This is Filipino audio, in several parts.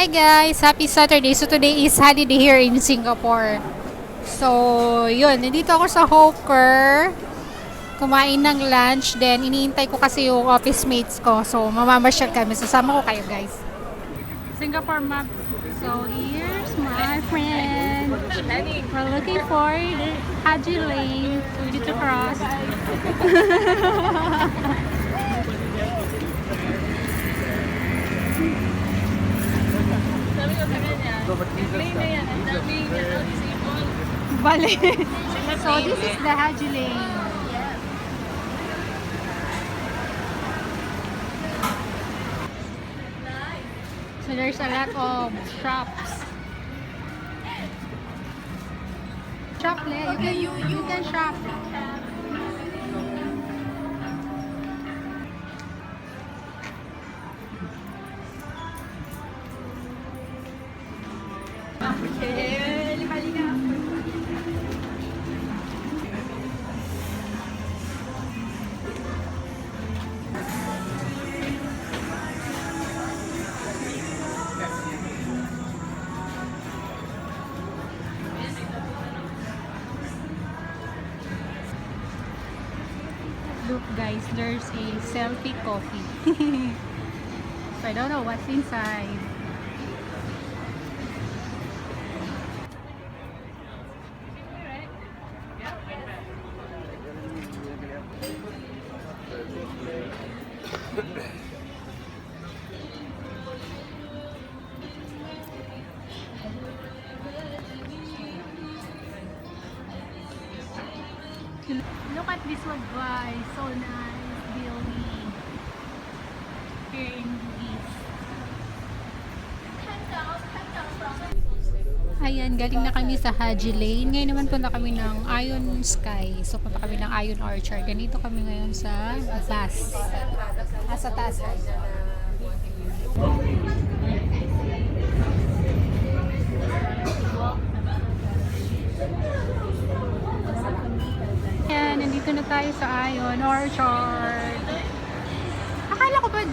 Hi guys! Happy Saturday! So today is holiday here in Singapore. So, yun. Nandito ako sa Hawker. Kumain ng lunch. Then, iniintay ko kasi yung office mates ko. So, mamamasyal kami. Sasama ko kayo guys. Singapore map. So, here's my friend. We're looking for the Haji Lane. So, we need to cross. Bali. So, this is the Haji Lane. So, there's a lot of shops. Shop, Le. You can shop. Look guys, there's a selfie coffee. So I don't know what's inside. Look at this one guys, so nice building here in Bugis. Ayan, galing na kami sa Haji Lane. Ngayon naman punta kami ng Ion Sky. So punta kami ng Ion Orchard. Ganito kami ngayon sa bus. Sa taas. Ayan, nandito na tayo sa Ion Orchard. Akala ko ba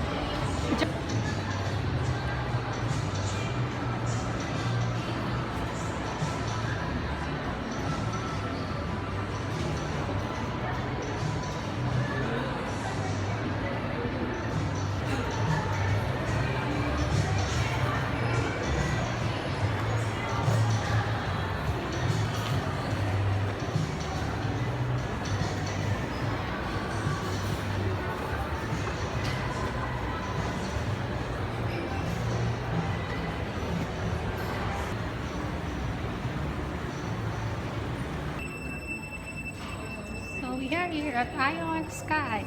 we are here at Ion Sky.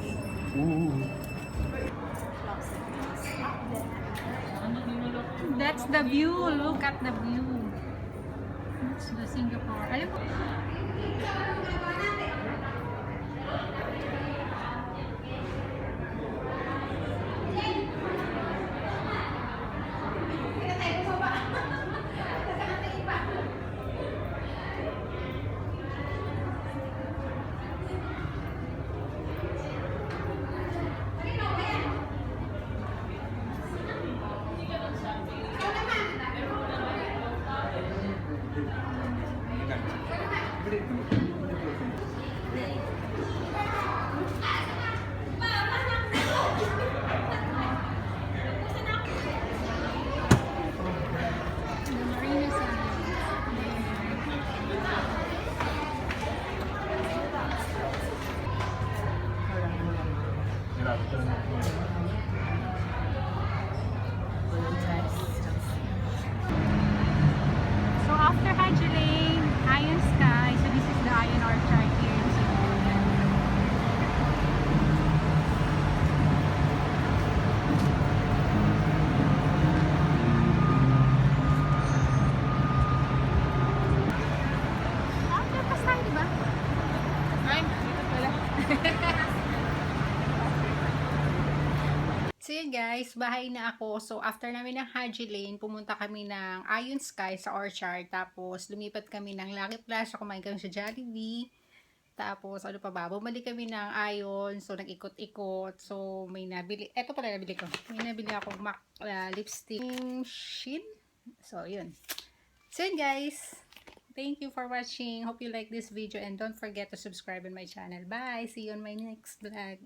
That's the view. Look at the view. That's the Singapore. Alam mo? So after Haji Lane, Ion Sky. So this is the Ion Orchard here in Singapore. Tapos tayo, diba? Ay, dito pala. So yun guys, bahay na ako. So after namin ng Haji Lane, pumunta kami ng Ion Sky sa Orchard. Tapos lumipat kami ng Lucky Plaza, kumain kami sa Jollibee. Tapos, ano pa ba? Bumalik kami ng Ion. So, nag-ikot-ikot. So, may nabili. Eto pala nabili ko. May nabili akong MAC lipstick. Shin. So, yun. So, yun guys. Thank you for watching. Hope you like this video. And don't forget to subscribe on my channel. Bye! See you on my next vlog.